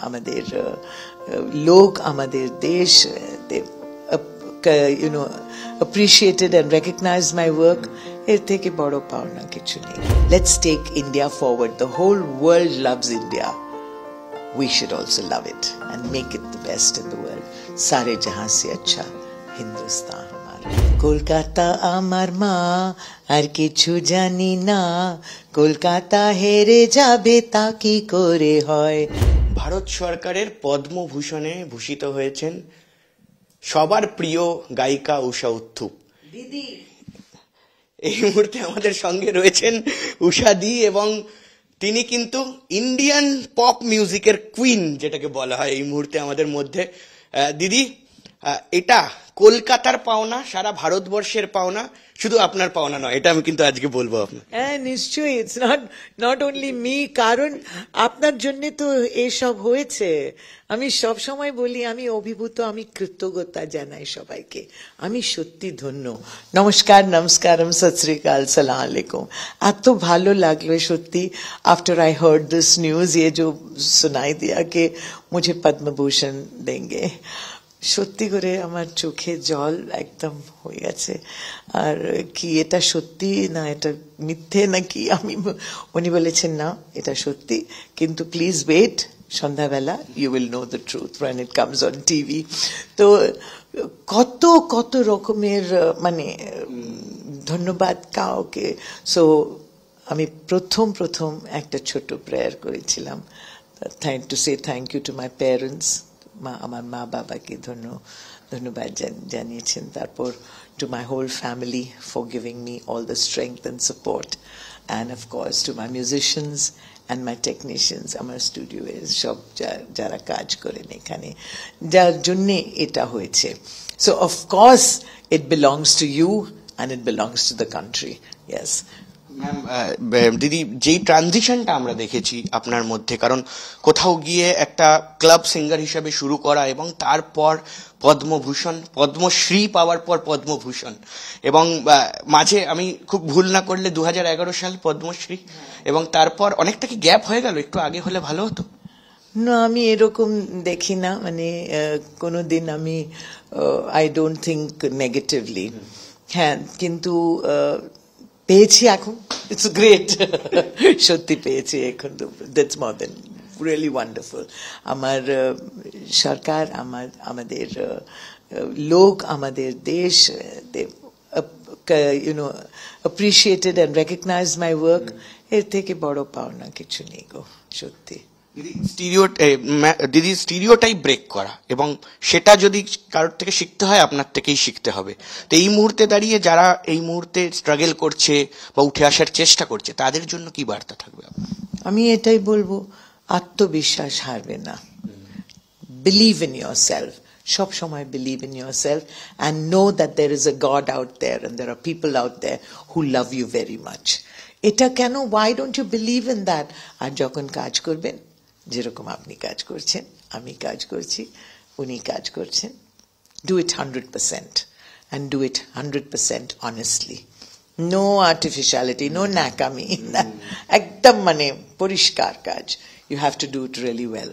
আমাদের লোক, আমাদের দেশ, appreciated and recognized my work. এর থেকে বড় পাওনা কিছু নেই. Let's take India forward. The whole world loves India. We should also love it and make it the best in the world. Sare jahan se acha Hindustan hamara. Kolkata amar ma ar kichu jani na. Kolkata here jabe ta ki kore hoy. Bharat সরকারের পদ্মভূষণে ভূষিত হয়েছেন সবার প্রিয় গায়িকা উষা উত্থুপ দিদি। এই মুহূর্তে আমাদের সঙ্গে রয়েছেন উষা দি, এবং তিনি কিন্তু ইন্ডিয়ান পপ মিউজিকের কুইন যেটাকে বলা হয় এই মুহূর্তে আমাদের মধ্যে। দিদি, এটা কলকাতার পাওনা, সারা ভারতবর্ষের পাওনা, শুধু আপনার পাওনা নয়, এটা আমি কিন্তু আজকে বলবো আপনার। হ্যাঁ, নিশ্চয়ই, ইটস নট অনলি মি, কারণ আপনার জন্য তো এসব হয়েছে। আমি সব সময় বলি আমি অভিভূত, আমি কৃতজ্ঞতা জানাই সবাইকে, আমি সত্যি ধন্য। নমস্কার, নমস্কারম, সত শ্রী আকাল, সালাম আলাইকুম। এত ভালো লাগলো সত্যি, after I hard this news, ये जो सुनाई दिया कि मुझे पद्म भूषण देंगे, সত্যি করে আমার চোখে জল একদম হয়ে গেছে। আর কি এটা সত্যি না এটা মিথ্যে নাকি, উনি বলেছেন না এটা সত্যি, কিন্তু প্লিজ ওয়েট, সন্ধ্যাবেলা you will know the truth when it comes on TV. তো কত কত রকমের মানে ধন্যবাদ কাউকে। সো আমি প্রথম একটা ছোট প্রেয়ার করেছিলাম, to say thank you to my parents, আমার মা বাবাকে ধন্যবাদ জানিয়েছেন। তারপর to my whole family for giving me all the strength and support, and of course to my musicians and my technicians, আমার স্টুডিওয়ে সব যারা কাজ করেন এখানে, যার জন্যে এটা হয়েছে। So of course it belongs to you and it belongs to the country. Yes ma'am, দিদি, যেই ট্রানজিশনটা আমরা দেখেছি আপনার মধ্যে, কারণ কোথাও গিয়ে একটা ক্লাব সিঙ্গার হিসাবে শুরু করা এবং তারপর পদ্মভূষণ, পদ্মশ্রী পাওয়ার পর পদ্মভূষণ, এবং মাঝে আমি খুব ভুল না করলে 2011 সাল পদ্মশ্রী, এবং তারপর অনেকটা কি গ্যাপ হয়ে গেল, একটু আগে হলে ভালো হতো না? আমি এরকম দেখি না, মানে কোনোদিন আমি আই ডোন্ট থিঙ্ক নেগেটিভলি। হ্যাঁ, কিন্তু পেয়েছি এখন, ইটস গ্রেট, সত্যি পেয়েছি এখন, that's more than really wonderful. আমার সরকার, আমাদের লোক, আমাদের দেশ, appreciated and recognized my work. এর থেকে বড় পাওনা কিছু নেই গো, সত্যি। দিদি, স্টিরিওটাই ব্রেক করা, এবং সেটা যদি কারোর থেকে শিখতে হয় আপনার থেকেই শিখতে হবে। তো এই মুহূর্তে দাঁড়িয়ে যারা এই মুহূর্তে স্ট্রাগল করছে বা উঠে আসার চেষ্টা করছে, তাদের জন্য কি বার্তা থাকবে? আমি এটাই বলবো, আত্মবিশ্বাস হারবে না, বিলিভ ইন ইয়োর সেলফ, সব সময় believe in yourself, and know that there is a God out there and there are people out there who love you very much. এটা কেন, why don't you believe in that? আর যখন কাজ করবেন, যেরকম আপনি কাজ করছেন, আমি কাজ করছি, উনি কাজ করছেন, do it 100% and do it 100% honestly. No artificiality, no ন্যাকামি, একদম মানে পরিষ্কার কাজ। You have to do it really well.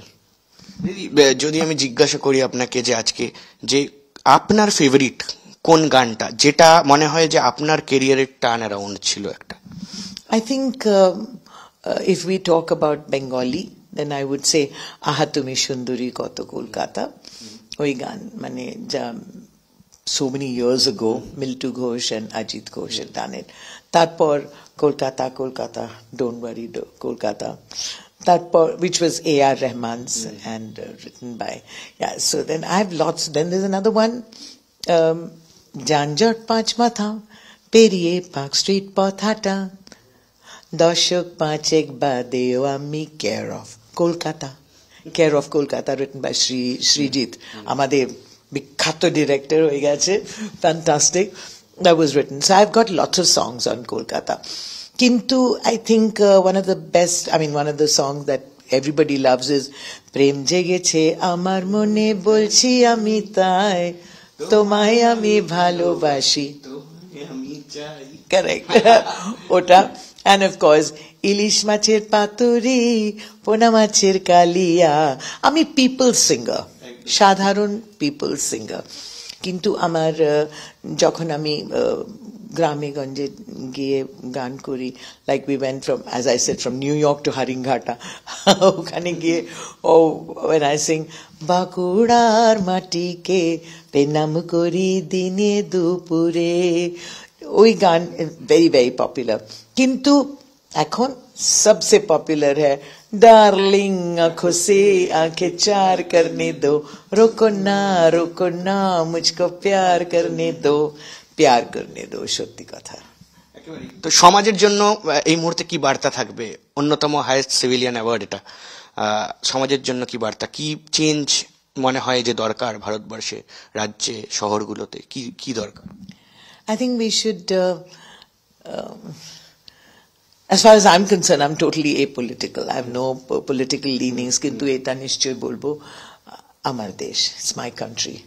দিদি, যদি আমি জিজ্ঞাসা করি আপনাকে যে আজকে যে আপনার ফেভারিট কোন গানটা, যেটা মনে হয় যে আপনার ক্যারিয়ারের টার্ন অ্যারাউন্ড ছিল একটা? I think if we talk about Bengali, then I would say আহা তুমি সুন্দরী কত কলকাতা, ওই গান মানে যা so many years ago Miltu Ghosh and Ajit Ghosh had done it. তারপর Kolkata Kolkata, don't worry Kolkata, তারপর which was A.R. Rahman's and written by, yeah, so then I have lots. Then there's another one, যানজট পাঁচ মাথা পেরিয়ে park street পথ হাঁটা, দশক পাঁচেক বাদেও আমি care of Kolkata, written by Srijit, আমাদের বিখ্যাত ডিরেক্টর হয়ে গেছে, fantastic, that was written. So I've got lots of songs on Kolkata. Kintu I think one of the best, I mean one of the songs that everybody loves is প্রেম জেগেছে আমার মনে বলছি আমি তাই, তোমায় আমি ভালোবাসি, correct, ওটা, and of course ইলিশ মাছের পাতুরি, পোনা মাছের কালিয়া। আমি পিপল সিঙ্গার, সাধারণ পিপল সিঙ্গার। কিন্তু আমার যখন আমি গ্রামে গঞ্জে গিয়ে গান করি, like we went from, as I said, from New York to Haringhata, ওখানে গিয়ে when I sing বাঁকুড়ার মাটিকে পেনাম করি দিনে দুপুরে, ওই গান ভেরি ভেরি পপুলার। কিন্তু এখন सबसे पॉपुलर है डार्लिंग आंखों से आंखें चार करने दो, रुको ना मुझको प्यार करने दो, प्यार करने दो। সত্যি কথা। তো সমাজের জন্য এই মুহূর্তে কি বার্তা থাকবে? অন্যতম হাইয়েস্ট সিভিলিয়ান অ্যাওয়ার্ড এটা, সমাজের জন্য কি বার্তা, কি চেঞ্জ মনে হয় যে দরকার ভারতবর্ষে, রাজ্যে, শহরগুলোতে কি কি দরকার? I think we should as far as I'm concerned, I'm totally apolitical. I have no political leanings. Kintu eta nishchoy bolbo, amar desh, it's my country,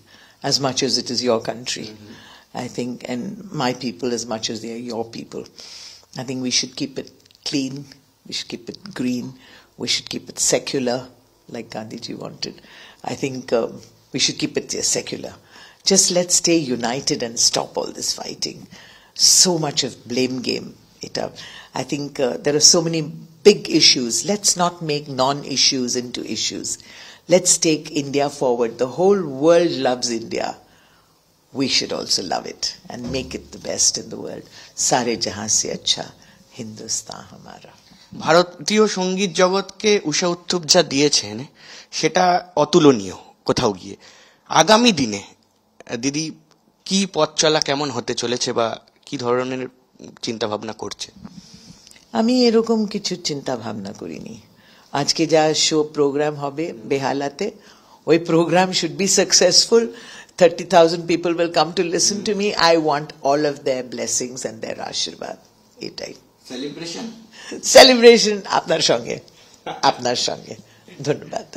as much as it is your country. I think, and my people as much as they are your people. I think we should keep it clean, we should keep it green, we should keep it secular, like Gandhiji wanted. I think we should keep it secular. Just let's stay united and stop all this fighting. So much of blame game. I think there are so many big issues. Let's not make non-issues into issues. Let's take India forward. The whole world loves India. We should also love it and make it the best in the world. Sare jahan se acha Hindustan hamara. ভারতীয় সঙ্গীত জগৎকে ঊষা উত্থুপ যা দিয়েছেন সেটা অতুলনীয় কোথাও গিয়ে। আগামী দিনে দিদি কি পথ চলা কেমন হতে চলেছে বা কি ধরনের চিন্তা ভাবনা করছে? আমি এরকম কিছু চিন্তা ভাবনা করিনি। আজকে যা শো প্রোগ্রাম হবে বেহালাতে, ওই programme should be successful. 30,000 people will come to listen to me. I want all of their blessings and their আশীর্বাদ। এটাই সেলিব্রেশন আপনার সঙ্গে, আপনার সঙ্গে। ধন্যবাদ।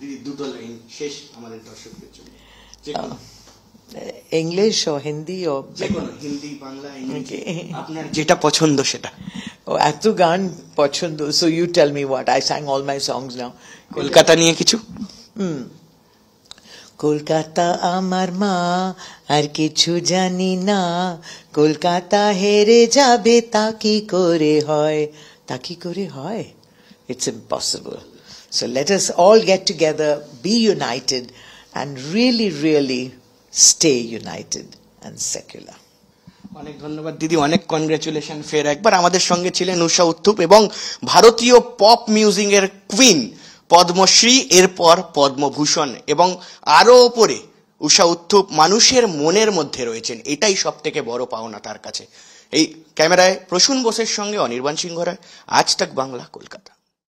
দিদি দুটো লাইন শেষ আমাদের দর্শকদের জন্য। ইংলিশ ও হিন্দি ও হিন্দি, বাংলা, ইংরেজি, আপনার যেটা পছন্দ সেটা। ও এত গান পছন্দ, so you tell me what. I sang all my songs now. Kolkata নিয়ে কিছু? কলকাতা আমার মা, আর কিছু জানি না, কলকাতা হেরে যাবে তা কি করে হয়, তা কি করে হয়? It's impossible. So let us all get together, be united, and really, really stay united and secular. অনেক ধন্যবাদ দিদি, অনেক কনগ্রাচুলেশন ফের একবার। আমাদের সঙ্গে ছিলেন ঊষা উত্থুপ এবং ভারতীয় পপ মিউজিকের কুইন, পদ্মশ্রী, এরপর পদ্মভূষণ, এবং আরো ওপরে ঊষা উত্থুপ মানুষের মনের মধ্যে রয়েছেন, এটাই সব থেকে বড় পাওনা তার কাছে। এই ক্যামেরায় প্রসূন বোসের সঙ্গে অনির্বাণ সিংহ রায়, আজ তাক বাংলা, কলকাতা।